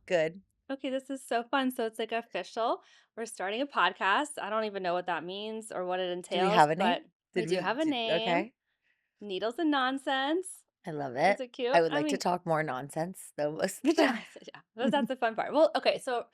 Good. Okay, this is so fun. So it's like official. We're starting a podcast. I don't even know what that means or what it Do we entails, have a but name? we Did do we have a did name. okay. Needles and Nonsense. I love Is it. it cute? I would I like to mean, talk more nonsense though most of the yeah, time. that's the fun part. Well, okay, so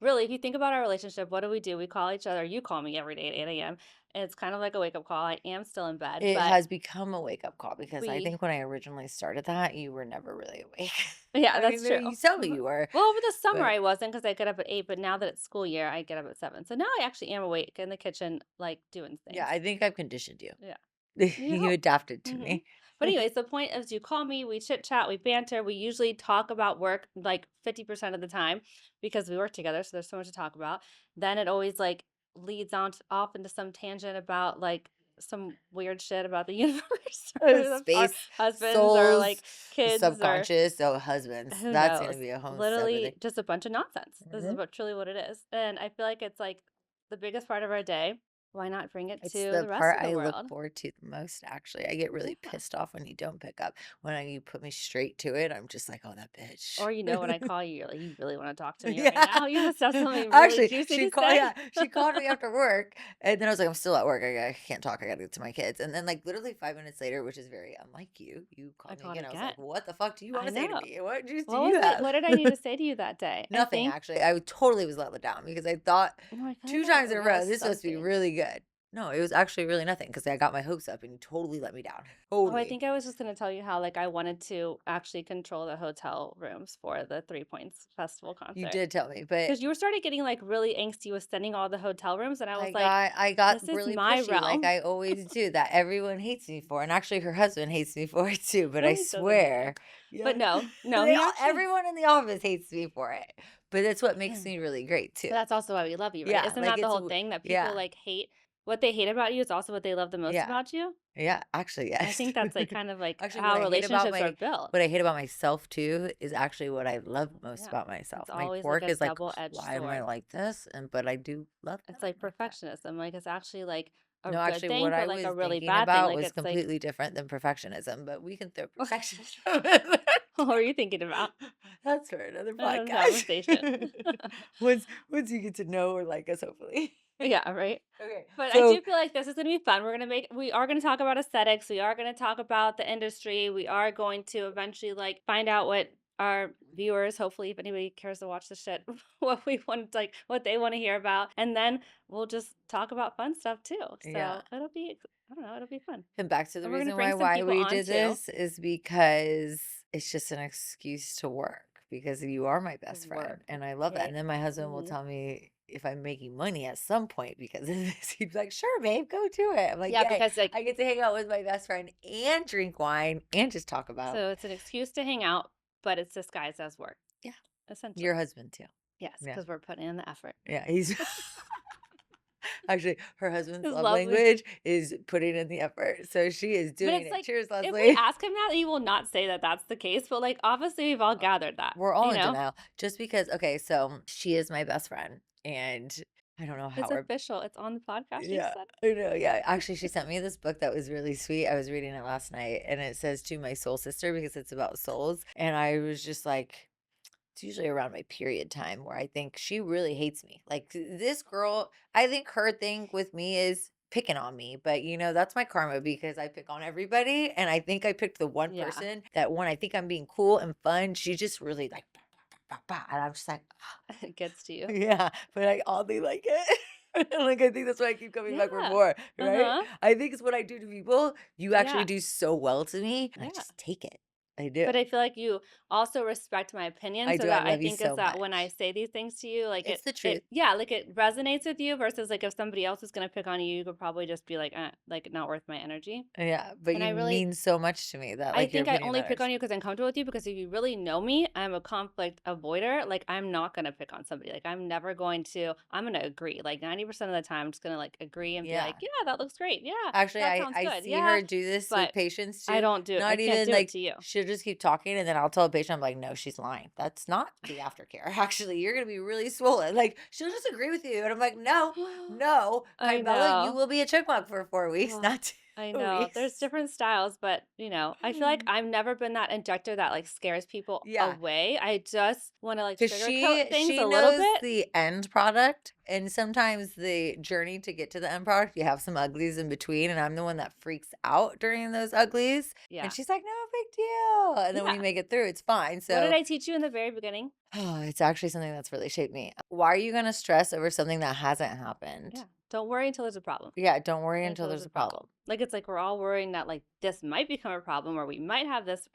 really, if you think about our relationship, what do? We call each other, you call me every day at 8 a.m. And it's kind of like a wake up call. I am still in bed, It but has become a wake-up call because I we, think when I originally started that, you were never really awake. yeah, I mean, that's true. maybe you tell me you were, Well, over the summer but I wasn't because I get up at 8, but now that it's school year, I get up at 7. So now I actually am awake in the kitchen, like doing yeah, things. I think I've conditioned you. Yeah. You You hope. adapted to Mhm. me. But anyways, the point is you call me, we chit chat, we banter, we usually talk about work like 50% of the time because we work together, so there's so much to talk about. Then it always like leads on off into some tangent about like some weird shit about the universe or our Space, husbands or souls, like kids or subconscious, so husbands. who That's gonna knows. be a whole Literally separate just a bunch of nonsense. This is thing. truly what it is. And I feel like it's like the biggest part of our day. Why not bring it It's to the the rest part of the I look world? forward to the most, actually. I get really Yeah. pissed off when you don't pick up. You put me straight to it, I'm just like, "Oh, that bitch." Or, when I call you, you're like, "You really wanna talk to me right Yeah. now? You must have something really Actually, juicy to say?" she called me after work, and then I was like, "I'm still at work, I can't talk, I gotta get to my kids." And then, like, literally 5 minutes later, which is very unlike you, you I called me called again, I was like, again. "What the fuck do you I wanna say to know. me? What juice do What you was it? have?" What did I need to say to you that day? I Nothing, think actually. I totally was let down because I thought oh, I feel 2 like times it in a row, was this must be something. really good. No, it was actually really nothing because I got my hopes up and you totally let me down. Oh, I Totally. think I was just gonna tell you how, like, I wanted to actually control the hotel rooms for the Three Points Festival You concert did tell me, but because you started getting, like, really angsty with sending all the hotel rooms, and I was like, I got "This is really my pushy like realm." I always do that everyone hates me for, and actually her husband hates me for it too, but I Really doesn't hate you. swear, But yeah, no, he actually everyone in the office hates me for it, but that's what makes me really great too. But that's also why we love you, right? Yeah, Isn't like that the whole thing that people, yeah, like, hate what they hate about you is also what they love the most yeah, about you? yeah, actually, I yes. think that's, like, kind of, like, Actually, how relationships are built. what I hate about myself too is actually what I love most Yeah. about It's myself. My always, like, quirk a is like, double-edged why am I sword. like this? But I do love that It's I'm like like that. perfectionism, like, it's actually, like, a No, good actually, what thing, I but, like, a was really thinking bad thing, about like, was it's like completely different than perfectionism, but we can throw what perfectionism in there. are you thinking about? That's for another Another podcast. conversation. Once you get to know or like us, hopefully. Yeah, right? Okay, But I so do feel like this is gonna be fun. We are gonna talk about aesthetics. We are gonna talk about the industry. We are going to eventually like find out what our viewers, hopefully, if anybody cares to watch the shit, what we want, like what they want to hear about. And then we'll just talk about fun stuff too. yeah. So I don't know, it'll be fun. And back to the And we're gonna reason bring some why people we on did too. this is because it's just an excuse to work because you are my To best friend work. and I love that. Okay. And then my husband will Mhm. tell me if I'm making money at some point because of this. He'd be like, "Sure, babe, go do it." I'm like, Yeah, "Yay, because like I get to hang out with my best friend and drink wine and just talk about." so it's an excuse to hang out, but it's disguised as work, Yeah, your essentially. husband too. Yes, Yeah. because we're putting in the effort. Yeah, he's actually her husband's It's love lovely. language is putting in the effort. So she is But doing it's it. like, Cheers, if we Leslie. ask him that, he will not say that that's the case, but, like, obviously, we've all gathered that, We're all you in know? denial just because okay, so she is my best friend and I don't know how It's our official, it's on the podcast, you yeah, said. I know, yeah. Actually, she sent me this book that was really sweet. I was reading it last night and it says to my soul sister because it's about souls. And I was just like, it's usually around my period time where I think she really hates me. Like this girl, I think her thing with me is picking on me, but that's my karma because I pick on everybody. And I think I picked the one Yeah, person that when I think I'm being cool and fun, she just really like, bah, bah, bah, bah, and I'm just like, it gets to you. yeah, but I oddly like it. Like, I think that's why I keep coming back for Yeah. more, right? Uh-huh. I think it's what I do to people. You actually Yeah, do so well to me, and I yeah. just take it. I do. But I feel like you also respect my opinion, I so do. I that I love you think is so that when I much. say these things to you, like It's the truth. it yeah, like it resonates with you versus like if somebody else is gonna pick on you, you could probably just be like not worth my energy. Yeah, but And you I really mean so much to me that I like your think I opinion only pick matters. on you because I'm comfortable with you because if you really know me, I'm a conflict avoider. Like I'm not gonna pick on somebody. Like I'm gonna agree. Like 90% of the time I'm just gonna like agree and be Yeah. like, yeah, that looks great. Yeah, Actually, that I sounds I good. see Yeah. her do this with But patients I too. don't do it. I Not can't even do it like to you. she'll just keep talking and then I'll tell a patient, I'm like, no, she's lying. That's not the aftercare. Actually, you're gonna be really swollen. Like she'll just agree with you. And I'm like, no, no, I Kybella, you know. will be a chipmunk for 4 weeks, Ugh. not two. I know. There's weeks. different styles, but, I feel like I've never been that injector that, like, scares people Yeah. away. I just wanna, like, 'Cause sugarcoat things she a little knows bit. the end product, and sometimes the journey to get to the end product, you have some uglies in between, and I'm the one that freaks out during those uglies, and Yeah. she's like, "No big deal," and then when you Yeah. make it through, it's fine, What did so I teach you in the very beginning? it's actually something that's really shaped me. Why are you gonna stress over something that hasn't happened? Yeah. Don't worry until there's a problem. Yeah, don't worry until Until there's there's a a problem. problem. Like, it's like we're all worrying that, like, this might become a problem or we might have this,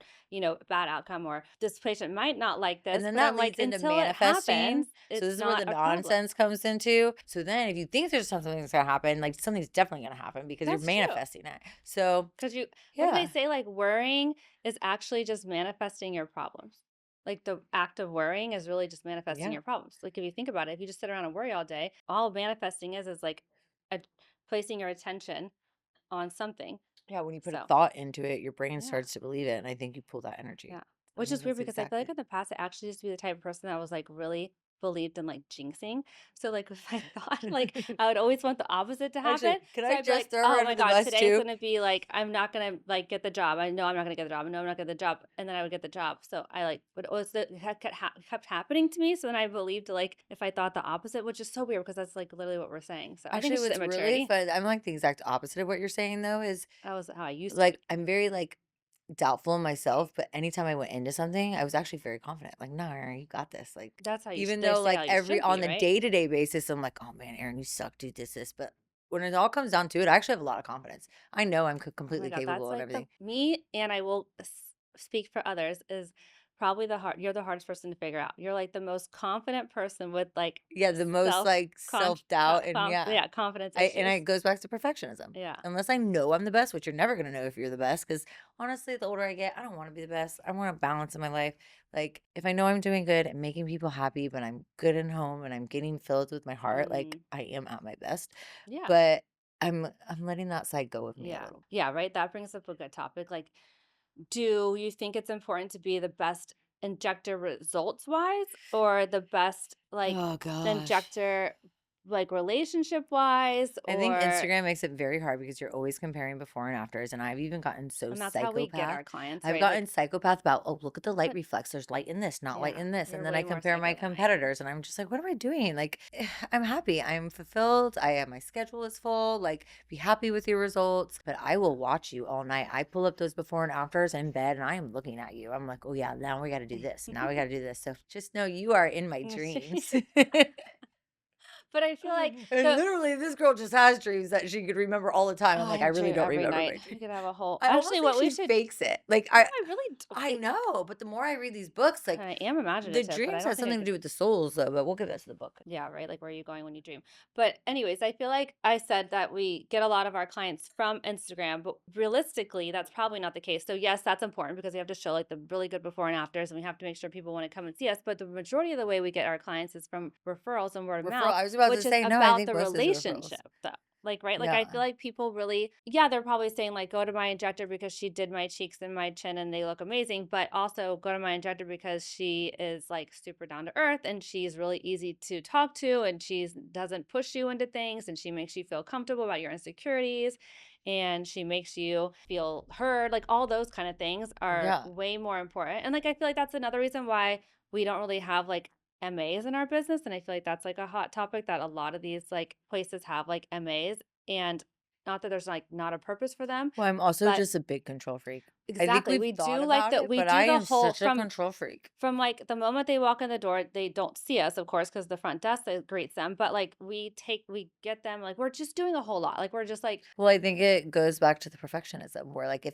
bad outcome or this patient might not like And this. then But that I'm like, leads into until it manifesting. happens, So this it's is where not the a problem. nonsense comes into. So then if you think there's something that's gonna happen, like something's definitely gonna happen because you're That's true. manifesting it. So Because what do they yeah, say? Like, worrying is actually just manifesting your problems. Like, the act of worrying is really just manifesting yeah, your problems. Like, if you think about it, if you just sit around and worry all day, all manifesting is like a, placing your attention on something. yeah. When you put a So, thought into it, your brain yeah. starts to believe it, and I think you pull that energy. Yeah. I Which think is weird that's because I feel like exactly. in the past, I actually used to be the type of person that was like really believed in like jinxing. So like if I thought like I would always want the opposite to happen. Actually, can So I I'd be like, just throw her oh under my the God, bus today is too? gonna be like I'm not gonna like get the job. I know I'm not gonna get the job. I know I'm not gonna get the job. And then I would get the job. So I like but it was it kept happening to me. So then I believed like if I thought the opposite, which is so weird because that's like literally what we're saying. So I think Actually, it's just what's really immaturity. fun, I'm like the exact opposite of what you're saying though, is That was how I used to be. like I'm very like doubtful in myself, but anytime I went into something, I was actually very confident. Like, no, Erin, you got this. Like, That's how even they though say like how you every should on be, the right? day-to-day basis, I'm like, oh man, Erin, you suck, dude, this. But when it all comes down to it, I actually have a lot of confidence. I know I'm Oh my completely God, that's capable and like the everything. me, and I will speak for others, is probably you're the hardest person to figure out. You're like the most confident person with like Yeah, the most self like self-doubt and yeah. yeah, confidence And issues. it goes back to perfectionism. Yeah. Unless I know I'm the best, which you're never gonna know if you're the best, because honestly, the older I get, I don't want to be the best. I want a balance in my life. Like if I know I'm doing good and making people happy, but I'm good at home and I'm getting filled with my heart, like Hmm. I am at my best. Yeah. But I'm letting that side go with me a Yeah. little. Yeah, right. That brings up a good topic. Like, do you think it's important to be the best injector results wise or the best like Oh gosh. injector like relationship wise I think or Instagram makes it very hard because you're always comparing before and afters, and I've even gotten so and that's how we get psychopath. our clients, I've right? gotten Like, psychopath about, oh, look at the light but reflex. There's light in this, not light yeah, in this. And you're then I way more compare my psycho than I am. competitors, and I'm just like, what am I doing? Like, I'm happy. I'm fulfilled. I have my schedule is full. Like, be happy with your results. But I will watch you all night. I pull up those before and afters in bed, and I am looking at you. I'm like, oh yeah, now we got to do this. Now we got to do this. So just know you are in my dreams. But I feel like And the literally, this girl just has dreams that she could remember all the time. oh, I'm like, I I really dream don't every remember night. my We dreams. could have a whole I actually, almost think what we she should fakes it. Like no, I really don't I think know, but the more I read these books, like I am the imaginative, but I dreams don't has think I something to could do with the souls, though. But we'll give that to the book. yeah, right, like, where are you going when you dream? But anyways, I feel like I said that we get a lot of our clients from Instagram, but realistically, that's probably not the case. So, yes, that's important because we have to show, like, the really good before and afters, and we have to make sure people wanna come and see us, but the majority of the way we get our clients is from referrals and word of Referral. mouth, I was about to which is say no. I about think the most is referrals. relationship, though. Like, right? Like, I Yeah. feel like people really yeah, they're probably saying, like, "Go to my injector because she did my cheeks and my chin and they look amazing," but also, "Go to my injector because she is, like, super down to earth and she's really easy to talk to and she's doesn't push you into things and she makes you feel comfortable about your insecurities and she makes you feel heard." Like, all those kind of things are Yeah. way more important, and, like, I feel like that's another reason why we don't really have, like, MAs in our business, and I feel like that's, like, a hot topic that a lot of these, like, places have, like, MAs, and not that there's, like, not a purpose for them, Well, I'm also but just a big control freak. I think exactly, we've we thought do like about the it, we but do I the am whole such a control freak. from, like, the moment they walk in the door, they don't see us, of course, because the front desk that greets them, but, like, we get them, like, we're just doing a whole lot, like, we're just, like Well, I think it goes back to the perfectionism where like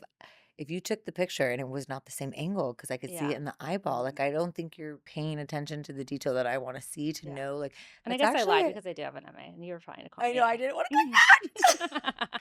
if you took the picture and it was not the same angle because I could see yeah. it in the eyeball, Mhm. like I don't think you're paying attention to the detail that I want to see to Yeah, know like and I that's guess I lied actually because I do have an MA, and you were trying to call I me know I out. didn't want to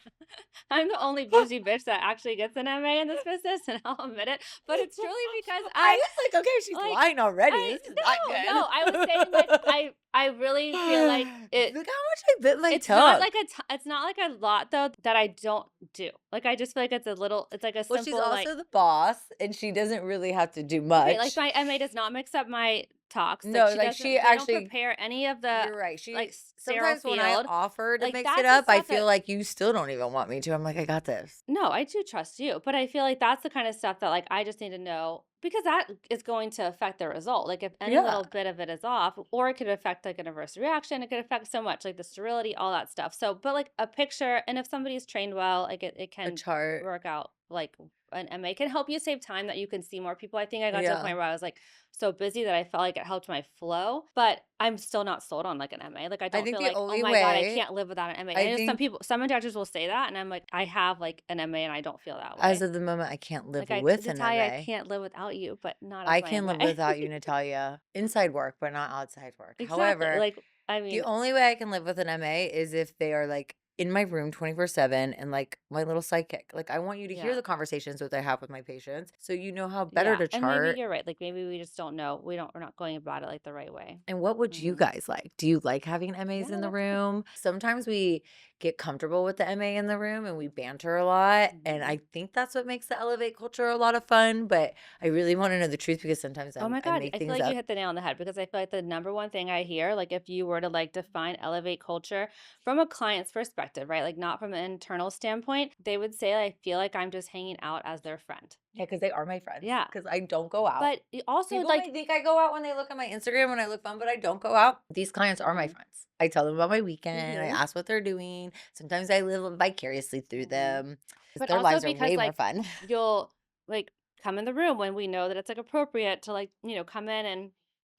I'm the only go bougie bitch that actually gets an MA in this business, and I'll admit it, but it's truly because I was like, okay, she's like, lying already. I This is not no, I was saying, like, good. I really feel like Look how much I bit my tongue. it's not like a lot, though, that I don't do. Like, I just feel like it's like a Well, she's simple, like also the boss and she doesn't really have to do okay, like, much. my MA does not mix up my talks. Like, No, she like, doesn't she they don't actually prepare any of the, you're right. like, sterile Sometimes when I field. offer to Like, mix it that's the up, I stuff feel that like you still don't even want me to. I'm like, "I got this." no, I do trust you, but I feel like that's the kind of stuff that, like, I just need to know because that is going to affect the result. Like, if any Yeah, little bit of it is off, or it could affect like an adverse reaction, it could affect so much, like the sterility, all that stuff. So, but like a picture, and if somebody's trained well, like it a can chart. work out. Like an MA can help you save time that you can see more people. I think I got to a Yeah. point where I was like so busy that I felt like it helped my flow, but I'm still not sold on like an MA. Like I I don't think feel the like, oh only my God, I way can't live without an MA. And I I know some think people, some injectors will say that, and I'm like, I have like an MA and I don't feel that as way. of the moment, I can't live Like I, with an Natalia, I MA. can't live without you, but not as I my can live MA. without you, Natalia. Inside work, but not outside work. Exactly. However, Like, I the mean, only way I can live with an MA is if they are, like, in my room 24/7 and, like, my little sidekick. Like, I want you to hear yeah. the conversations that I have with my patients so you know how better Yeah. to And maybe chart. you're right. Like maybe we just don't know. We're not going about it like the right way. And what would you Hmm. guys like? Do you like having MAs Yeah, in the that's good. room? Sometimes we get comfortable with the MA in the room and we banter a lot, and Hmm. I think that's what makes the Elevate culture a lot of fun, but I really wanna know the truth because sometimes Oh my I God. make I feel things like you up. hit the nail on the head because I feel like the number one thing I hear, like if you were to like define elevate culture from a client's perspective, right? Like not from an internal standpoint, they would say, I feel like I'm just hanging out as their friend. Yeah, because they are my friends. Yeah. Because I don't go out. But also People may like, think I go out when they look at my Instagram when I look fun, but I don't go out. These clients are my hmm friends. I tell them about my weekend. I hmm ask what they're doing. Sometimes I live vicariously through hmm them because but their also lives are because way more like fun. you'll like come in the room when we know that it's like appropriate to like, come in and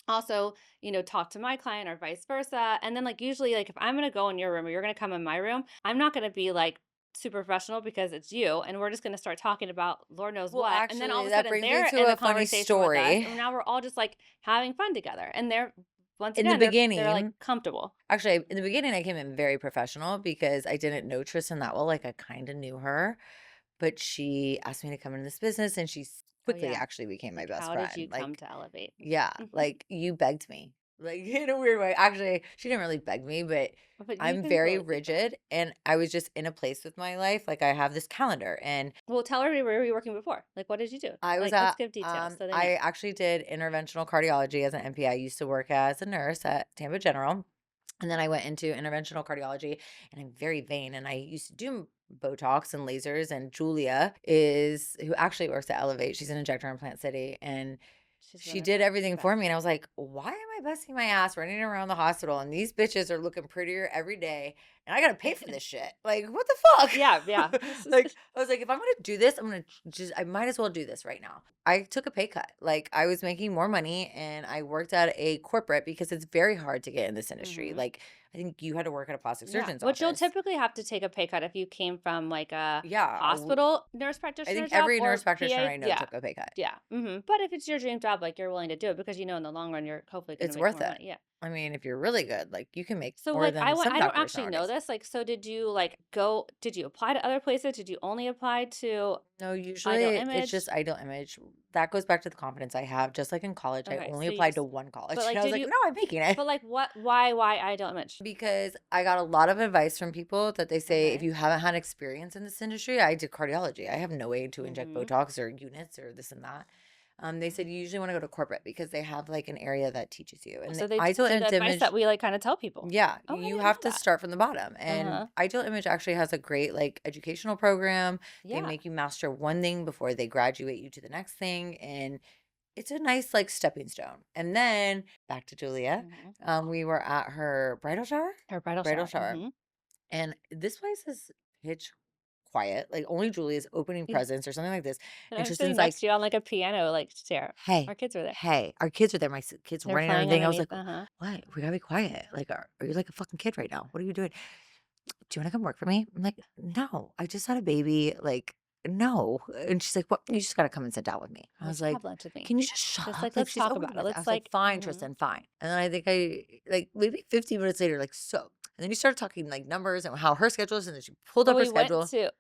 also, talk to my client or vice versa. And then like usually like if I'm gonna go in your room or you're gonna come in my room, I'm not gonna be like super professional because it's you and we're just gonna start talking about Lord knows Well, what. And then all actually, of a that sudden brings me they're to in a a funny conversation with us story. and now we're all just like having fun together. And they're once In the again, they're like beginning, comfortable. actually, in the beginning, I came in very professional because I didn't know Tristan that well. Like, I kind of knew her, but she asked me to come into this business and Oh quickly yeah. actually became my Like best how did you friend. come Like, to elevate? yeah, like you begged me, like in a weird way. Actually, she didn't really beg me, but But you I'm can very totally see that. rigid and I was just in a place with my life. Like, I have this calendar and Well, tell her where were you working before? Like what did you do? I was Like let's at, give details so they know. I actually did interventional cardiology as an NP. I used to work as a nurse at Tampa General. And then I went into interventional cardiology and I'm very vain and I used to do Botox and lasers. And Julia is who actually works at Elevate. She's an injector in Plant City and She's she did wonderful. She's the everything for me. best. And I was like, why am I busting my ass running around the hospital? And these bitches are looking prettier every day. And I got to pay for this shit. Like, what the Yeah, yeah. fuck? Like, I was like, if I'm going to do this, I'm going to just, I might as well do this right now. I took a pay cut. Like, I was making more money and I worked at a corporate because it's very hard to get in this industry. Mhm. Like, I think you had to work at a plastic Yeah, surgeon's which you'll office. typically have to take a pay cut if you came from like a Yeah. hospital nurse I practitioner think job every nurse or practitioner PA. I know Yeah, took a pay cut. yeah. But if it's your dream job, like you're willing to do it because in the long run you're hopefully going to It's make worth more it. money. Yeah. I mean, if you're really good, like you can make So more like than some I don't doctors actually know nowadays. this. Like, so did you like go? Did you apply to other places? Did you only apply to No, usually Ideal it's Image? just idle image. That goes back to the confidence I have. Just like in college, I Okay, only so you applied to just one but college. And like I was did like, you? no, I'm making it. But like what? Why Ideal Image? Because I got a lot of advice from people that they say, if Okay. you haven't had experience in this industry, I did cardiology. I have no way to inject Mm-hmm. Botox or units or this and that. They said you usually want to go to corporate because they have like an area that teaches you. And the ideal So the advice that image, we like kind of tell people. yeah, Oh, I you didn't know have to that. start from the bottom. Uh And huh. Ideal Image actually has a great like educational program. They Yeah. make you master one thing before they graduate you to the next thing. And it's a nice like stepping stone. And then back to Julia. Hmm. We were at her bridal shower. Her bridal Bridal shower. shower. And this place is pitch quiet. Like only Julia's opening Yeah. presents or something like this. And And I'm sitting Tristan's next like, to you on like a piano like chair. hey, Our kids were there. hey, our kids are there. My kids They're running around playing everything. I was underneath. like, Uh-huh. what? We gotta be quiet. Like, are you like a fucking kid right now? What are you doing? Do you want to come work for me? I'm like, no, I just had a baby. Like, no. And she's like, what? You just got to come and sit down with me. I Like was like, have lunch with me. can you just shut Just up? like Like, let's she's talk opening about it. present. I Let's was like, like fine, Tristan, fine. And then I think like maybe 15 minutes later, like, so. And then you started talking like numbers and how her schedule is. And then she pulled Oh, up her we went schedule. to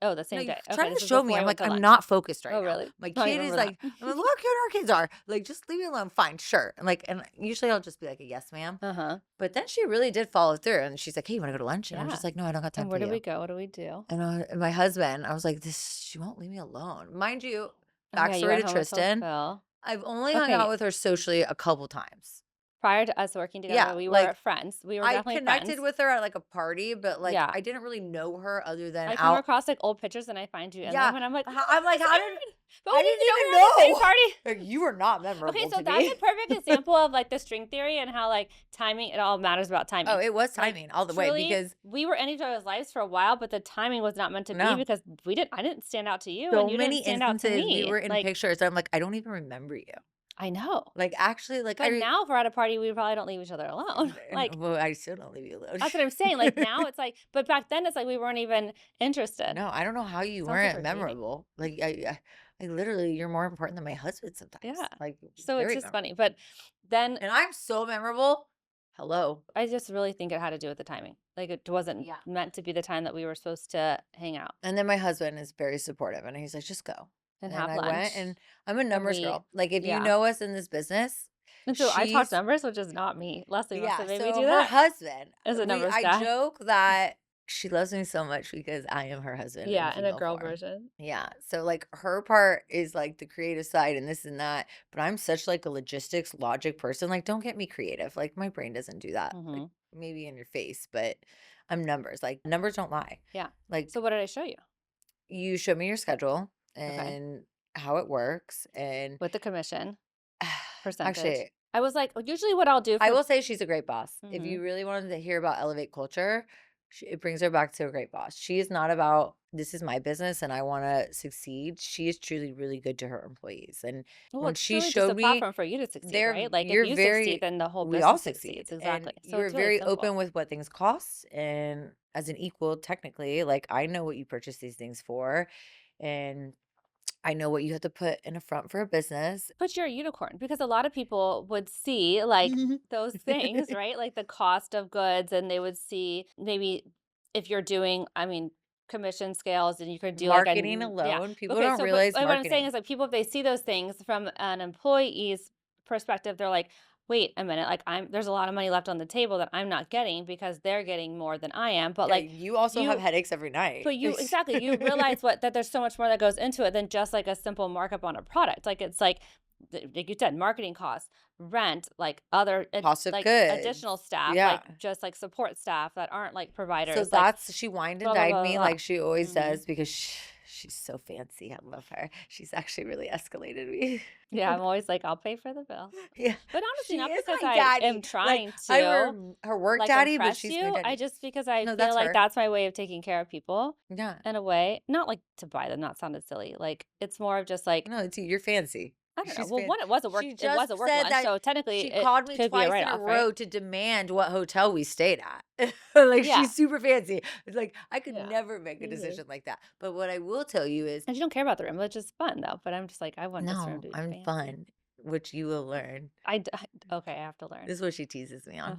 the No, same you day. try Okay, to this is show me. before I'm I went like, to I'm lunch. not focused right Oh, now. really? My I don't kid is remember that. like, I'm like, look how cute our kids are. Like, just leave me alone. Fine, sure. And like, and usually I'll just be like a yes, ma'am. Uh-huh. But then she really did follow through. And she's like, hey, you want to go to lunch? And I'm Yeah. just like, no, I don't got time And for where do you. we go? What do we do? And my husband, I was like, this, she won't leave me alone. Mind you, Oh yeah, you backstory went to home with Tristan. Phil. I've only hung out Okay, with her socially a couple times. prior to us working Yeah, together, we were like, friends. We were I definitely connected friends. with her at, like, a party, but, like, Yeah. I didn't really know her other than I come out. across, like, old pictures and I find you in Yeah, them, and I'm like, "Oh my I'm god, like, it's "How did Erin!" But we I didn't even know we didn't were at the same even know. party. Like, you were not Okay, memorable so to that's me." a perfect example of, like, the string theory and how, like, timing it all matters about Oh, timing. it was Like, timing all the way truly, because we were in each other's lives for a while, but the timing was not meant to be no, because I didn't stand out to you, and so you didn't many stand out to instances we me. were in Like, pictures, I'm like, "I don't even remember you." I know. Like, actually, like, But now if we're at a party, we probably don't leave each other alone. Like, well, I still don't leave you alone. that's what I'm saying. Like, now it's like, but back then it's like we weren't even interested. No, I don't know how you Sounds like weren't we're dating. memorable. Like, I literally, you're more important than my husband Yeah. sometimes. Like, So it's very just memorable. funny. But then And I'm so memorable. Hello. I just really think it had to do with the timing. Like it wasn't Yeah. meant to be the time that we were supposed to hang out And then my husband is very supportive and he's like, just go. and And have I went lunch. and I'm a And numbers we, girl. Like, if you yeah. know us in this business, And so I talked she's, numbers, which is not me. Leslie must yeah. have made me So do her that husband, as a numbers I guy. joke that she loves me so much because I am her husband in Yeah. And a female girl form. version. Yeah. So like her part is like the creative side and this and that, but I'm such like a logistics logic person. Like, don't get me creative. Like my brain doesn't do that. Like Hmm. maybe in your face, but I'm numbers. Like numbers don't lie. Yeah. Like So what did I show you? you show me your schedule Okay. and how it works and With the commission percentage. actually I was like, usually what I'll do I for, will say she's a great boss. If hmm you really wanted to hear about elevate culture, it brings her back to a great boss. She is not about this is my business and I want to succeed. She is truly really good to her employees. And well, when it's she truly just a showed me, platform for you to succeed, right? Like if you're you succeed, very, then the whole we all business succeed, succeeds. and Exactly. So you're it's really very simple. open with what things cost. And as an equal, technically, like I know what you purchase these things for, and I know what you have to put in a front for a business. But you're a unicorn because a lot of people would see like those things, right? Like the cost of goods, and they would see maybe if you're doing, I mean, commission scales, and you could do like Marketing yeah. alone, people Okay, don't so but realize what I'm saying marketing. is like people if they see those things from an employee's perspective, they're like, wait a minute, like there's a lot of money left on the table that I'm not getting because they're getting more than I am. But Yeah, like you also have you headaches every night. but you exactly, you realize what that there's so much more that goes into it than just like a simple markup on a product. Like it's like like you said, marketing costs, rent, like other Cost of like additional goods. staff, Yeah. like just like support staff that aren't like So providers, like that's she wined and blah blah dined blah me blah. like she always Hmm. does because she's so fancy. I love her. She's actually really escalated me. Yeah, I'm always like, I'll pay for the bill. Yeah. But honestly, She not is because my I am daddy. Like trying I'm to her work like daddy, but impress she's my you. I daddy. just because I No, feel that's like her. that's my way of taking care of people Yeah. in a way. Not like to buy them, not sounded silly. Like it's more of just like No, it's you. You're fancy. I don't know. She's Well, fan. one, She it just was a work said lunch, that so technically she it called me could be a twice in a write-off, right? row to demand what hotel we stayed at. Like Yeah. she's super fancy. It's like I could Yeah. never make a Mhm. decision like that. But what I will tell you is And you don't care about the room, which is fun though. But I'm just like, I want this room no, to be I'm fancy. fun, which you will learn. Okay, I have to learn. This is what she teases me on.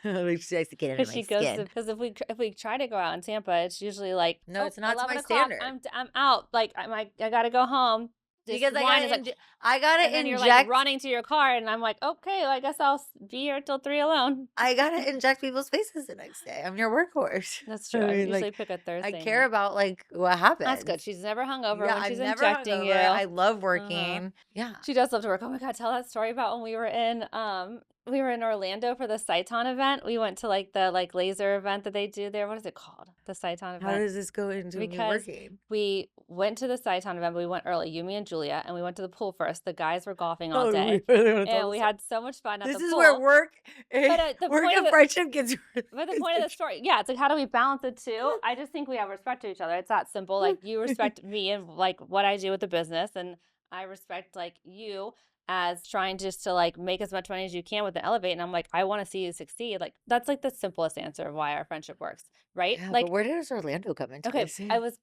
Like she likes to get under Because my she goes to skin. because if we try to go out in Tampa, it's usually like, No, oh, it's not to 11 my o'clock. standard I'm out. Like I gotta go home. This because wine is like, I and gotta then you're like inject running to your car, and I'm like, okay, well, I guess I'll be here till 3 alone. I gotta inject people's faces the next day. I'm your workhorse. That's I true. I mean, usually like pick a I Thursday care night. about like what That's good. happens. She's never hungover Yeah, when I'm she's never injecting hungover. you. I love Uh-huh. working. Yeah. She does love to work. Oh my god, tell that story about when we were in Orlando for the Sciton event. We went to like the like laser event that they do there. What is it called? The Sciton How event. does this go into me Because working? we went to the Sciton event, but we went early, you, me, and Julia, and we went to the pool first. The guys were golfing all Oh, day, we really want to tell and the we story. had so much fun at This the is where pool. work, But work and friendship gets. the point of the story, yeah, it's like how do we balance the two? I just think we have respect to each other. It's that simple. Like you respect me and like what I do with the business, and I respect like you as trying just to like make as much money as you can with the elevate. And I'm like, I want to see you succeed. Like that's like the simplest answer of why our friendship works, right? Yeah, but Like where does Orlando come into okay, this?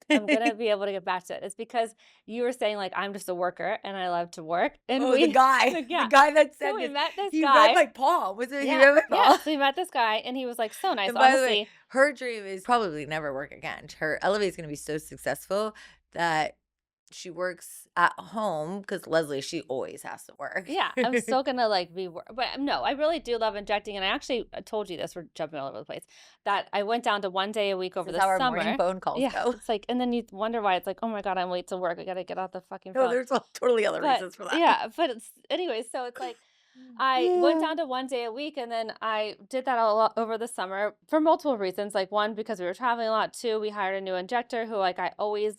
I'm gonna be able to get back to it. It's because you were saying like I'm just a worker and I love to work, and Oh, the we guy, like the yeah. guy that So said we this. met this He read guy. my palm. Was it? He Yeah, read my yeah. palm. So we met this guy, and he was like so nice. And by the way, Honestly, her dream is probably never work again. Her Elevate is going to be so successful that she works at home because Leslie, she always has to work. Yeah, I'm still gonna like but no, I really do love injecting. And I actually told you this, we're jumping all over the place, that I went down to 1 day a week This over is the how our morning summer. phone calls Yeah, go. it's like, and then you wonder why it's like, oh my God, I'm late to work. I gotta get off the fucking No, phone. there's all totally other But reasons for that. yeah, but it's anyway, so it's like I went down to 1 day a week, and then I did that a lot over the summer for multiple reasons. Like, one, because we were traveling a lot. Two, we hired a new injector who like I always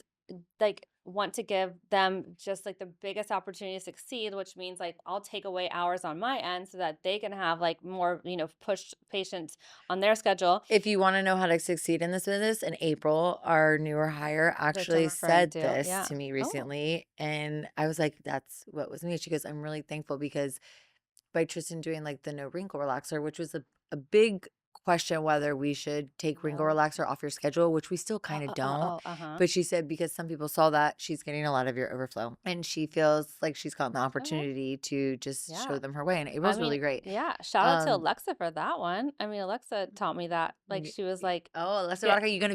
like want to give them just like the biggest opportunity to succeed, which means like I'll take away hours on my end so that they can have like more, push patients on their schedule, If you wanna know how to succeed in this business, in April, our newer hire which I'm actually referring said to. this Yeah. to me Oh. recently, and I was like, "That's what was me." She goes, "I'm really thankful because by Tristan doing, like, the no wrinkle relaxer," which was a big question whether we should take wrinkle No. relaxer off your schedule, which we still kinda don't, Uh-huh. but she said because some people saw that, she's getting a lot of your overflow, and she feels like she's gotten the Okay. opportunity to just show Yeah. them her way, and I April's mean, really great. yeah, shout out to Um Alexa for that one. I mean, Alexa taught me that. Like, Y she was y like, oh, Alexa get Veronica, you gonna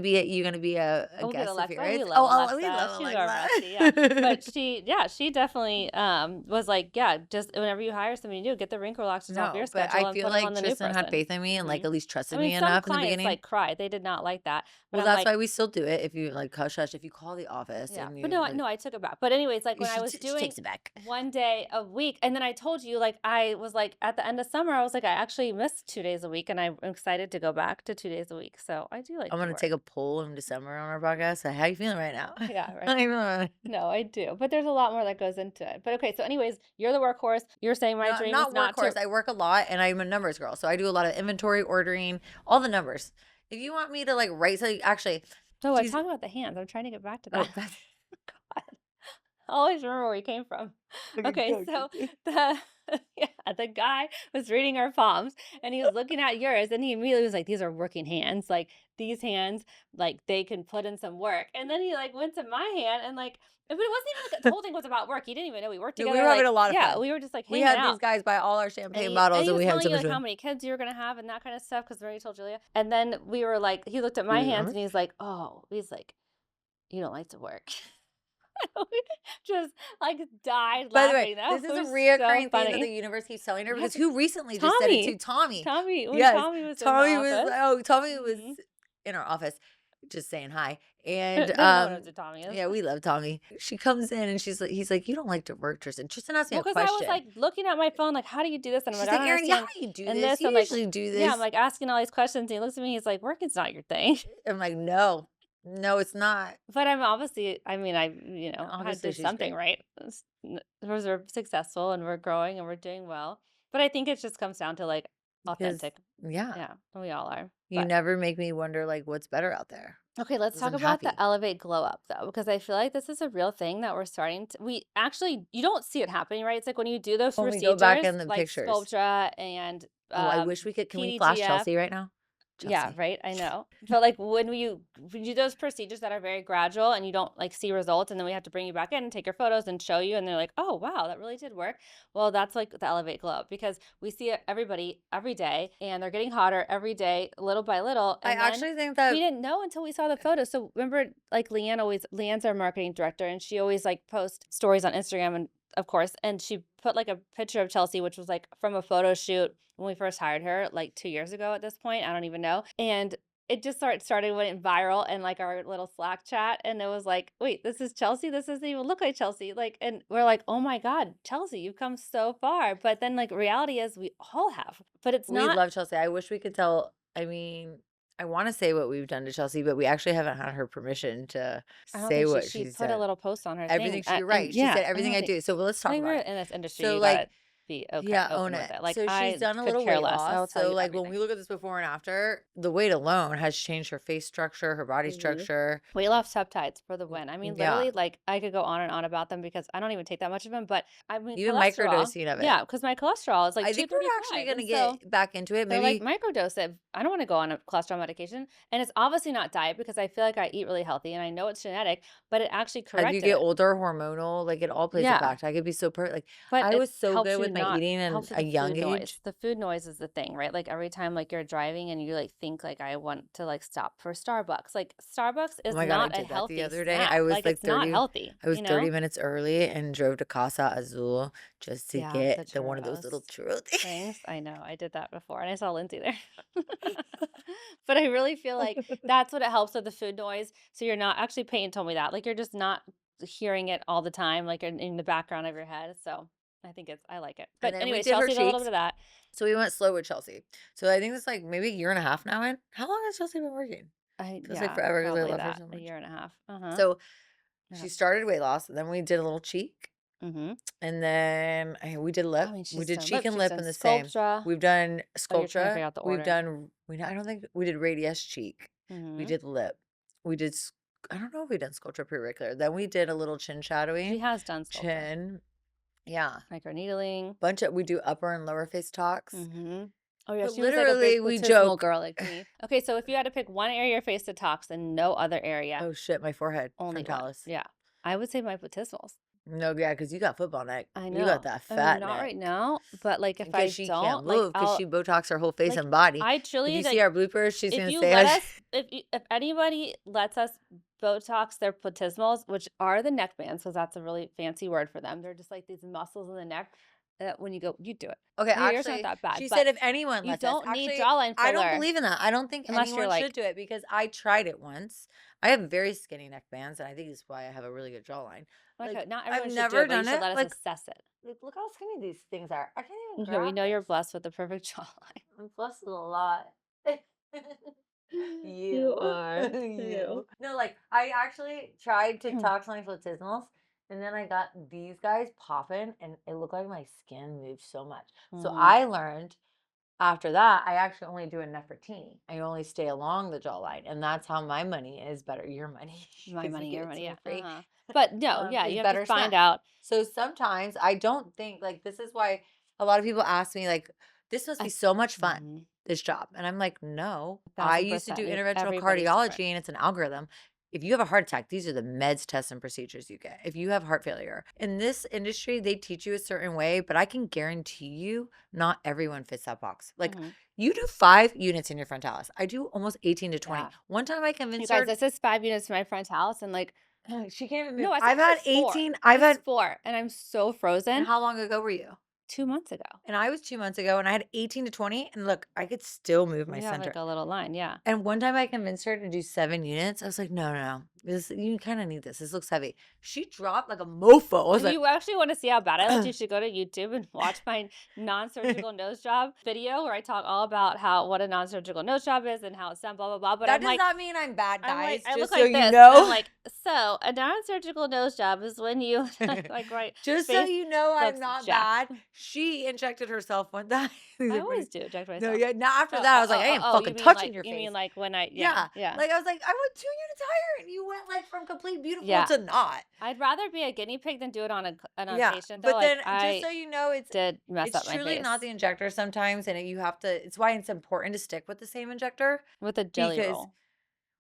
be a oh, get guest Alexa. We appearance? love Oh, we Alexa. love She's our Alexa. bestie, yeah. But she definitely was like, yeah, just whenever you hire somebody new, get the wrinkle relaxers off your No, but I schedule and feel put them like on the new Tristan had person. faith in me and, like, Hmm. at least I trusted mean, me some enough in the clients beginning. like cried. They did not like that. But Well, I'm that's like, why we still do it if you, like, hush hush, if you call the office yeah, and but you, no, like no, I took it back. But anyways, like when I was she doing takes it back. 1 day a week, and then I told you, like I was like at the end of summer, I was like, I actually missed 2 days a week, and I'm excited to go back to 2 days a week. So I do like I'm to gonna work. take a poll in December on our podcast, so how you feeling right now? Yeah, right. How you feeling? No, I do. But there's a lot more that goes into it. But okay, so anyways, you're the workhorse. You're saying my No, dream is not not workhorse, to. I work a lot and I'm a numbers girl, so I do a lot of inventory, ordering, all the numbers. If you want me to, like, write something actually, No, I she's talk about the hands. I'm trying to get back to oh, that. that's God. I always remember where we came from. okay, Okay, go, go, so go. the yeah, the guy was reading our palms, and he was looking at yours, and he immediately was like, "These are working hands. Like these hands, like they can put in some work." And then he like went to my hand and like, but it wasn't even like the whole thing was about work. He didn't even know we worked No, we together. were having Like, a lot of yeah, fun. we were just like We hanging had these out. guys buy all our And champagne he bottles, and was we had telling so you much like how fun. many kids you were gonna have and that kind of stuff because we already told Julia. And then we were like, he looked at Do my you hands remember? and he's like, "Oh," he's like, "You don't like to work." We just like died By the way, laughing. That this is a was so reoccurring theme that the funny. universe keeps telling her Yes, because who recently just said it Tommy. too? Tommy. Tommy, when Yes, Tommy was in the Tommy was office. Tommy was Mhm. in our office just saying hi. And No one knows who Tommy is. yeah, we love Tommy. She comes in and she's like he's like, "You don't like to work, Tristan." Tristan asked me Well, a because I was question. like looking at my phone, like, how do you do this? And I'm She's like, I like, don't "Erin, how understand. do you do And this? this, You I'm like, usually do yeah, I'm this." like asking all these questions. And he looks at me, he's like, working's not your thing. I'm like, "No. No, it's not." But I'm obviously, I mean, I Obviously, did she's something great. right. We're successful and we're growing and we're doing well. But I think it just comes down to like Because authentic. yeah, Yeah, we all are. you But never make me wonder like what's better out there. okay, let's 'Cause talk I'm about the happy. elevate glow up though, because I feel like this is a real thing that we're starting to. We actually, you don't see it happening, right? It's like when you do those When we go back procedures, in the like pictures. Sculptra and Oh, I wish we could can we flash PDGF. Chelsea right now? Yeah, Chelsea. right. I know. But like when you do those procedures that are very gradual and you don't like see results, and then we have to bring you back in and take your photos and show you, and they're like, "Oh wow, that really did work." Well, that's like the Elevate Glow Up because we see everybody every day, and they're getting hotter every day, little by little, I and then actually think we that didn't know until we saw the photos. So remember, like Leanne's our marketing director, and she always like posts stories on Instagram and of course, and she put like a picture of Chelsea, which was like from a photo shoot when we first hired her, like 2 years ago at this point. I don't even know. And it just went viral in like our little Slack chat. And it was like, wait, this is Chelsea? This doesn't even look like Chelsea. Like, and we're like, oh my God, Chelsea, you've come so far. But then like reality is we all have, but it's we not. love Chelsea. I wish we could tell I mean, I wanna say what we've done to Chelsea, but we actually haven't had her permission to I don't say think what she she's put a done. little post on her thing. Everything she you're And right. She yeah, said everything I do. So well, let's I talk think we're about it. in this industry. So You like gotta be okay, yeah, open own with it. it. Like So she's I done a could little care weight less. loss. I'll tell So you like when everything. we look at this before and after, the weight alone has changed her face structure, her body Mhm. structure. Weight loss peptides for the win. I mean, Yeah. literally, like I could go on and on about them because I don't even take that much of them. But I mean, Even cholesterol. microdosing of it. Yeah, because my cholesterol is like I think we're actually 235, gonna and so get back into it. they're like Maybe microdose it. I don't want to go on a cholesterol medication, and it's obviously not diet because I feel like I eat really healthy, and I know it's genetic, but it actually as you corrected get it. older, hormonal, like it all plays a Yeah, factor. I could be so like but I it was so helps good you with my not eating at helps with a the young food age? noise. The food noise is the thing, right? Like every time like you're driving and you like think like I want to like stop for Starbucks. Like Starbucks Oh is my God, I not a did that the healthy other day. snack. Like it's not healthy, I was you 30 know? minutes early and drove to Casa Azul just to Yeah, the get the one of those little churros churros. things. I know. I did that before and I saw Lindsay there. But I really feel like that's what it helps with the food noise. So you're not actually Peyton told me that. Like you're just not hearing it all the time, like in the background of your head. So I like it. And But then we anyways, did her Chelsea did a little bit cheeks. of that. So we went slow with Chelsea. So I think it's like maybe a year and a half now in. How long has Chelsea been working? Feels like Yeah, forever because I probably love her that. so A much. year and a half. Uh-huh. So Yeah. she started weight loss, and then we did a little cheek, Mm-hmm. and then we did I lip. mean, We she's did done cheek lip, and she's lip done in the same. Sculptra. We've done Oh, you're trying to Sculptra. figure out the We've order. done I don't think we did radius cheek. We Mm-hmm. did lip. We did I don't know if we done Sculptra preauricular. Then we did a little chin She shadowing. has done Sculptra. Chin. Yeah. Microneedling. Bunch of we do upper and lower face talks. Mm-hmm. Oh yeah, But she was like a big literally we platysmal joke. girl like me. Okay, so if you had to pick one area of your face to tox and no other area, Oh shit, my forehead, only one. frontalis. Yeah. I would say my platysmals. No, yeah, because you got football neck. I You got know. that I mean, fat not right neck. now, but like if Because I she can't don't, like move because she Botox her whole face like and body. I If truly you see like our bloopers, she's if gonna you say let how she, us if anybody lets us Botox their platysmals, which are the neck bands, because that's a really fancy word for them. They're just like these muscles in the neck that when you go, you do it. Okay, Yours aren't actually, that bad, she but said if anyone you lets us. don't need Actually, jawline I don't filler believe in that. I don't think unless you're anyone should like, do it because I tried it once. I have very skinny neck bands, and I think it's why I have a really good jawline. okay, Like not I've everyone should do never it, but you done should it. let us assess it. Like look how skinny these things are. I can't even Okay, we grab know you're this. blessed with the perfect jawline. I'm flustered a lot. You You. are. You. You. No, like I actually tried to tox my platismals and then I got these guys popping and it looked like my skin moved so much. So Mm-hmm. I learned after that, I actually only do a Nefertiti. I only stay along the jawline, and that's how my money is better. Your money, My because you money, give your it to money, me yeah. free, But no, yeah, is you have to better find spent. out. So sometimes I don't think like this is why a lot of people ask me like, this must I, be so much fun, Mhm. this job. And I'm like, no, I used to 1,000%. do interventional Everybody's different. cardiology and it's an algorithm. If you have a heart attack, these are the meds, tests, and procedures you get. If you have heart failure in this industry, they teach you a certain way, but I can guarantee you not everyone fits that box. Like Mhm. you do 5 units in your frontalis. I do almost 18 to 20. Yeah. One time I You convinced guys, her, this is 5 units to my friend's house, and like, she can't even move. no, I think I've it had was four. 18. It was four, and I'm so And frozen. how long ago were you? 2 months ago. And I was 2 months ago and I had 18 to 20. And look, I could still move my You have center. like a little line, yeah. And one time I convinced her to do 7 units. I was like, no, no, no. This you kind of need this. This looks heavy. She dropped like a mofo. I was If like, you actually want to see how bad I looked, you should go to YouTube and watch my non-surgical nose job video where I talk all about what a non-surgical nose job is and how it's done, blah blah blah. But that does not mean I'm bad, guys. I look Just so like you this, and I'm know. like, so a non-surgical nose job is when you like Just so face you know, I'm looks not jacked. bad. She injected herself one time. These I are funny. always do inject No, myself. yeah. Now after that, I was like, I ain't You fucking mean touching like your face. when I Yeah. yeah. Like I was like, I went 2 units higher and you went like from complete beautiful Yeah. to not. I'd rather be a guinea pig than do it on a Yeah. patient though. But Like then just I so you know, did mess it's up my truly not face the injector sometimes, and you have to it's why it's important to stick with the same injector with a jelly because roll.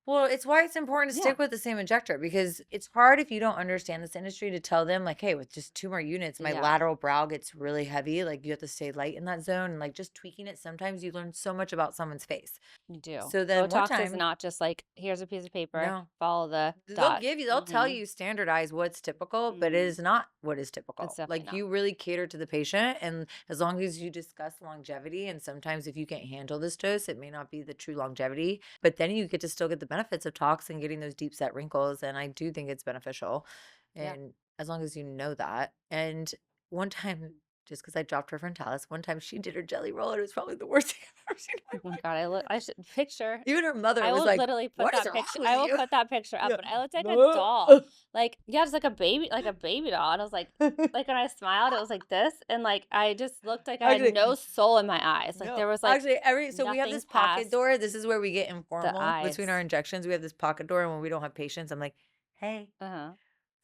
well, it's why it's important to Yeah. stick with the same injector because it's hard if you don't understand this industry to tell them like, hey, with just 2 more units, my Yeah. lateral brow gets really heavy. Like you have to stay light in that zone and like just tweaking it. Sometimes you learn so much about someone's face. You do. So then one Botox is time, not just like here's a piece of paper, no, follow the they'll dot. give you, they'll tell Mm-hmm. you standardize what's typical, but it Mm-hmm. is not what is It's typical. definitely Like not. you really cater to the patient. And as long as you discuss longevity, and sometimes if you can't handle this dose, it may not be the true longevity, but then you get to still get the benefits of tox and getting those deep set wrinkles. And I do think it's beneficial. Yeah. And as long as you know that. And one time, just because I dropped her frontalis, one time she did her jelly roll, and it was probably the worst thing I've ever seen in Oh my my life. God, I should picture. Even her mother I was will like, literally put what is that wrong picture. with I will you? put that picture up, Yeah. but I looked like a doll. No. Like, yeah, it's like a baby doll. And I was like when I smiled, it was like this. And like, I just looked like I had Actually, no soul in my eyes. Like, no. there was like Actually, so we have nothing this pocket past door. This is where we get the informal between our eyes. injections. We have this pocket door, and when we don't have patients, I'm like, hey. Uh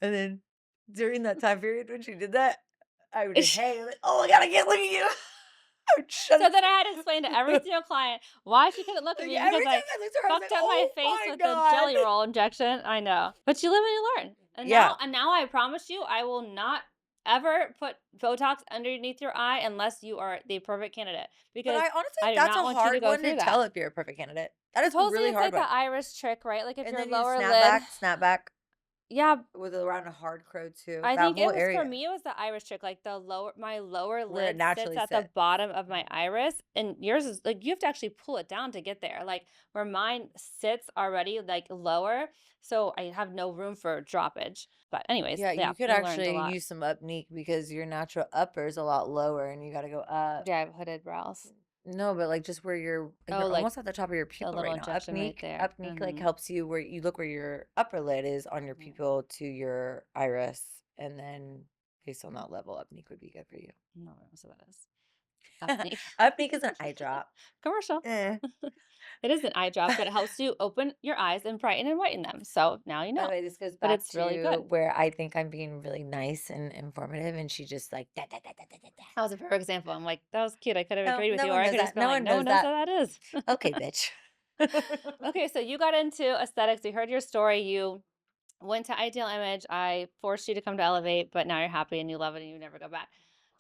And then during that time period when she did that, I would just, huh. hey, I'm like, oh my God, I can't look at you. I would shut So it. then I had to explain to every single client why she couldn't look at Like, me every because time I I looked at her, I was fucked like, up my oh face my with the jelly God. roll injection. I know. But you live and you learn. And Yeah. now I promise you I will not ever put Botox underneath your eye unless you are the perfect candidate, But because I honestly I do that's not a want you to hard go one to through that. tell if you're a perfect candidate. That is a Supposedly really it's hard like one. the iris trick, right? Like if And your then you lower lid, snap back yeah, with around a hard crow too. I That think whole it was for area me, it was the iris trick, like the lower my lower where it lid sits naturally at the sits. bottom of my Mhm. iris, and yours is like you have to actually pull it down to get there. Like where mine sits already like lower, so I have no room for droppage. But anyways, Yeah, yeah, you could we learned a actually lot. use some upneek because your natural upper is a lot lower and you got to go up. Yeah, I have hooded brows. No, but like just where Oh, you're like almost at the top of your a pupil little right now. injection right there. Upneek like helps you where you look where your upper lid is on your Mhm. pupil to your iris, and then based on that level, upneek would be good for you. No, so that is apnea. Upneek is an eye drop. Commercial. Eh. It is an eye drop, but it helps you open your eyes and brighten and whiten them. So now you By know. the way, this goes But back it's really to good. where I think I'm being really nice and informative, and she just like da, da, da, da, da, da, da. That was a perfect example. I'm like, that was cute. I could have No, agreed with no you, one or I knows could have that. just been No like, one no one knows knows that. how that is. Okay, bitch. Okay, so you got into aesthetics. We heard your story. You went to Ideal Image. I forced you to come to Elevate, but now you're happy and you love it and you never go back.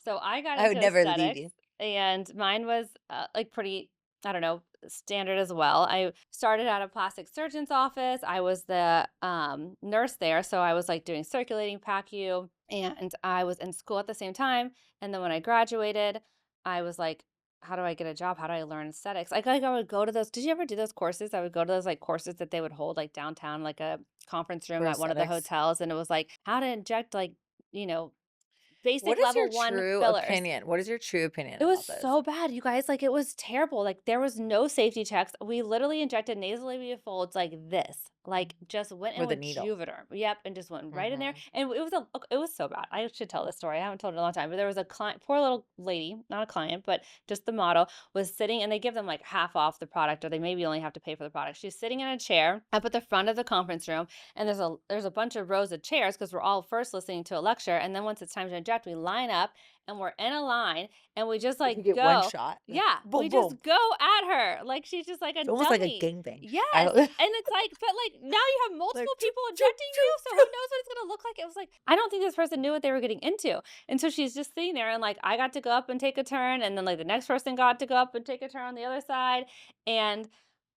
So I got I would into never leave aesthetics, you. and mine was like pretty, I don't know, standard as well. I started at a plastic surgeon's office. I was the nurse there. So I was like doing circulating PACU, and I was in school at the same time. And then when I graduated, I was like, how do I get a job? How do I learn aesthetics? Like I would go to those. Did you ever do those courses? I would go to those like courses that they would hold like downtown, like a conference room For at one of the aesthetics. hotels, and it was like how to inject like, you know, What basic is your level 1 true fillers. opinion? What is your true opinion It was about those? so bad, you guys, like, it was terrible, like, there was no safety checks. We literally injected nasolabial folds like this, like, just went in With a with needle. Juvederm. Yep, and just went right in there, Mhm. and it was so bad. I should tell this story. I haven't told it in a long time, but there was a client, poor little lady, not a client, but just the model, was sitting, and they give them, like, half off the product, or they maybe only have to pay for the product. She's sitting in a chair up at the front of the conference room, and there's a bunch of rows of chairs because 'cause we're all first listening to a lecture, and then once it's time to inject, we line up, and we're in a line, and we just, If you like, get one go. shot, Yeah, we boom, just boom. go at her like she's just like a It's almost like a dummy. gangbang. I Yes, don't and it's like, but, like, now you have like multiple choo, people choo, injecting choo, you, so who choo. knows what it's gonna look like? It was like, I don't think this person knew what they were getting into, and so she's just sitting there, and, like, I got to go up and take a turn, and then, like, the next person got to go up and take a turn on the other side, and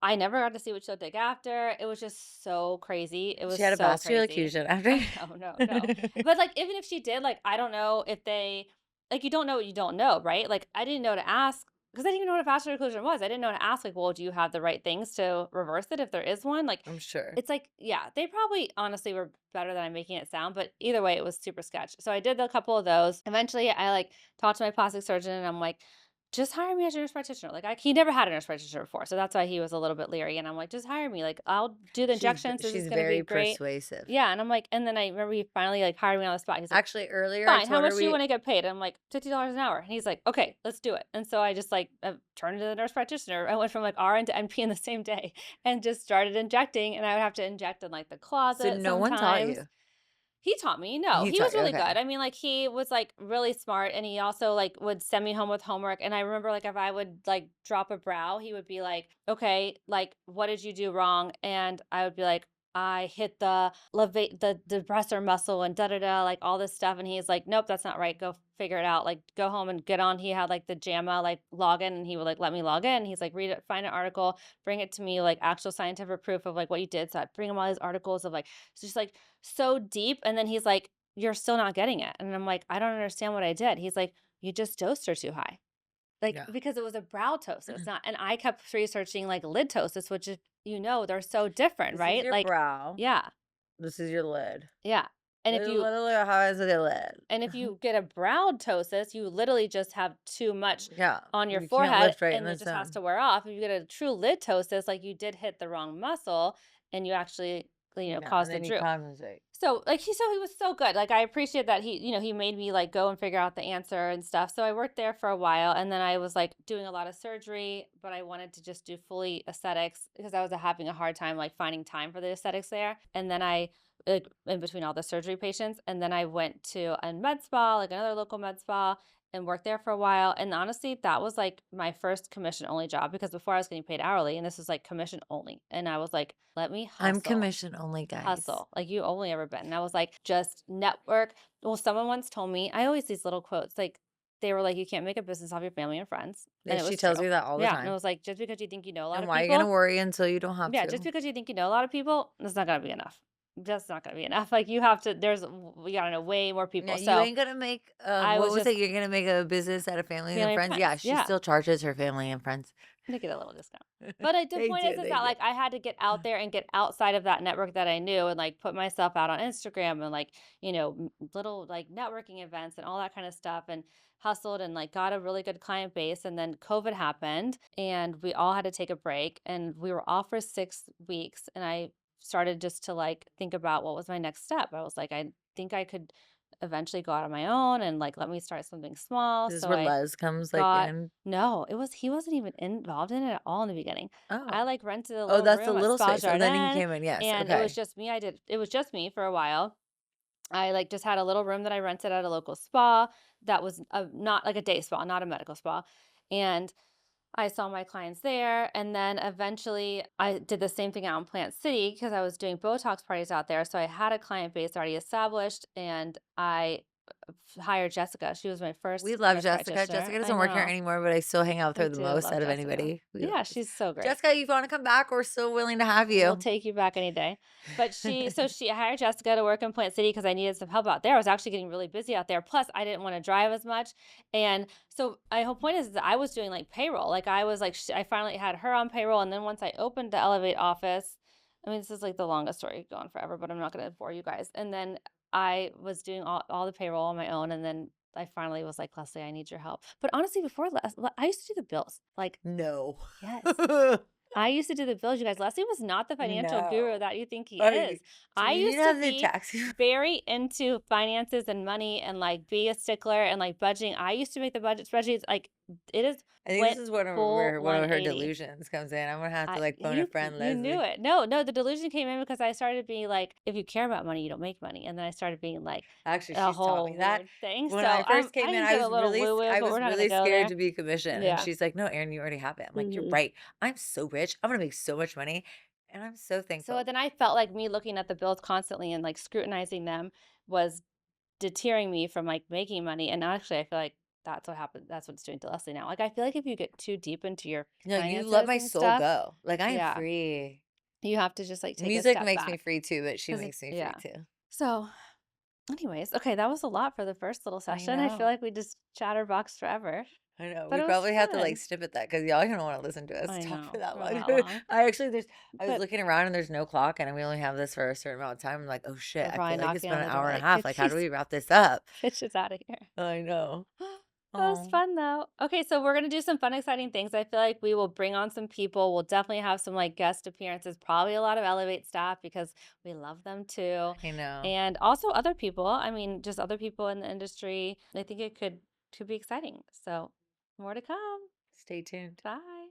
I never got to see what she'll take after. It was just so crazy. It She was had a so vascular crazy. occlusion after. No, no, no. But, like, even if she did, like, I don't know if they, like, you don't know what you don't know, right? Like, I didn't know to ask because I didn't even know what a vascular occlusion was. I didn't know to ask, like, well, do you have the right things to reverse it if there is one? Like, I'm sure. it's like, yeah, they probably honestly were better than I'm making it sound, but either way, it was super sketch. So I did a couple of those. Eventually, I like talked to my plastic surgeon, and I'm like, just hire me as your nurse practitioner. Like, he never had a nurse practitioner before, so that's why he was a little bit leery. And I'm like, just hire me. Like, I'll do the injections. This is She's gonna be very great. persuasive. Yeah, and I'm like, and then I remember he finally like hired me on the spot. He's like, Actually, earlier I fine, how told her much do you we want to get paid? I'm like, $50 an hour. And he's like, okay, let's do it. And so I just like turned into the nurse practitioner. I went from like RN to NP in the same day and just started injecting. And I would have to inject in like the so closet no one taught sometimes. you. He taught me. No, He he taught was you. really Okay. good. I mean, like he was like really smart, and he also like would send me home with homework. And I remember like if I would like drop a brow, he would be like, "Okay, like what did you do wrong?" And I would be like, "I hit the levate the depressor muscle and da da da like all this stuff." And he's like, "Nope, that's not right. Go figure it out. Like go home and get on." He had like the JAMA like login, and he would like let me log in. He's like, "Read it, find an article, bring it to me, like actual scientific proof of like what you did." So I bring him all these articles of like it's just like so deep, and then he's like, "You're still not getting it." And I'm like, "I don't understand what I did." He's like, "You just dosed her too high." Like, Yeah. because it was a brow ptosis, not, and I kept researching like lid ptosis, which is, they're so different, This is right? your Like, brow. yeah, This is your lid. yeah. And if you Literally, how is it a lid? get a brow ptosis, you literally just have too much Yeah. on your You can't forehead lift right in and the it just has sun. to wear off. If you get a true lid ptosis, like you did hit the wrong muscle and you actually, Yeah. And caused the then you droop. compensate. So, like, he was so good. Like, I appreciate that he made me like go and figure out the answer and stuff. So I worked there for a while, and then I was like doing a lot of surgery, but I wanted to just do fully aesthetics because I was having a hard time like finding time for the aesthetics there. And then I like in between all the surgery patients, and then I went to a med spa, like another local med spa, and worked there for a while. And honestly, that was like my first commission only job because before I was getting paid hourly and this was like commission only. And I was like, let me I'm hustle. commission only, guys. Hustle like you only ever been. And I was like, just network. Well, someone once told me, I always these little quotes like they were like, you can't make a business off your family and friends. Yeah, And it she was tells true. me that all the Yeah. And it time. was like, just because you think you know a lot And of why are you gonna people, worry until you don't have yeah, just to? because you think you know a lot of people, that's not gonna be enough. That's not gonna be enough. Like you have to, we gotta know way more Yeah, people. you So ain't gonna make, I what was was it? just You're gonna make a business out of family and family and friends? Yeah, friends. she Yeah. still charges her family and friends. They get a little discount. But the They point do, is they that, do. like, I had to get out there and get outside of that network that I knew and, like, put myself out on Instagram and, like, little, like, networking events and all that kind of stuff and hustled and, like, got a really good client base. And then COVID happened and we all had to take a break and we were off for 6 weeks. And I started just to, like, think about what was my next step. I was like, I think I could eventually go out on my own and, like, let me start something small. This is So where I Les comes, like, got in. no, it was he wasn't even involved in it at all in the beginning. I, Oh. like, rented a Oh, little that's the room at little Spa space, and then he Jardin, came in, yes, and it was okay. just me. It was just me for a while. I, like, just had a little room that I rented at a local spa that was, not like a day spa, not a medical spa, and I saw my clients there, and then eventually I did the same thing out in Plant City because I was doing Botox parties out there, so I had a client base already established, and I hired Jessica. She was my We first love nurse Jessica. practitioner. Jessica I doesn't work here know. anymore, but I still hang out with Me her the too, most love out of Jessica. anybody. We love Yeah, Jess she's so great. Jessica, if you wanna come back, we're still willing to have We'll you. take you back any day. But I hired Jessica to work in Plant City because I needed some help out there. I was actually getting really busy out there. Plus, I didn't want to drive as much. And so my whole point is that I was doing like payroll. Like I was like, I finally had her on payroll. And then once I opened the Elevate office, I mean, this is like the longest story going forever, but I'm not going to bore you guys. And then I was doing all the payroll on my own. And then I finally was like, Leslie, I need your help. But honestly, I used to do the bills. Like, No. yes. I used to do the bills, you guys. Leslie was not the financial guru No. that you think he Are you is. do I you used to have the be tax very into finances and money and like be a stickler and like budgeting. I used to make the budget spreadsheets. Like it is I think this went is one of full where one of her 180. delusions comes in. I'm gonna have to, I like, phone a friend, you knew Leslie. it. No, no, the delusion came in because I started being like, if you care about money, you don't make money. And then I started being like Actually, a she's taught whole me that. weird thing. When So I first I came in, can get a little woo woo, I but we're was not gonna really go scared there. to be commissioned, and Yeah. she's like, "No, Erin, you already have it." I'm like, "You're Mhm. right. I'm so rich. I'm gonna make so much money." And I'm so So thankful. then I felt like me looking at the bills constantly and like scrutinizing them was deterring me from like making money. And actually, I feel like that's what happened. That's what it's doing to Leslie now. Like, I feel like if you get too deep into your No, you let finances my and soul stuff, go. Like, I am yeah, free. you have to just like take a Music step makes me back. free too, but she Cause it, makes me free yeah. too. So, anyways, okay, that was a lot for the first little I session. I feel know. like we just chatterboxed forever, I know. but We it was probably have to, like, fun. snippet that because y'all gonna wanna listen to us I talk for know, that for long. that long. I was But looking around and there's no clock, and we only have this for a certain amount of time. I'm like, "Oh, shit. we're I probably feel like it's knocking been on an the hour door and a like, half. could Like, how she do we wrap this up?" get us out of here? I know. That was Oh, fun though. Okay, so we're gonna do some fun, exciting things. I feel like we will bring on some people. We'll definitely have some like guest appearances, probably a lot of Elevate staff because we love them too. I know. And also other people. I mean, just other people in the industry. I think it could be exciting. So more to come. Stay tuned. Bye.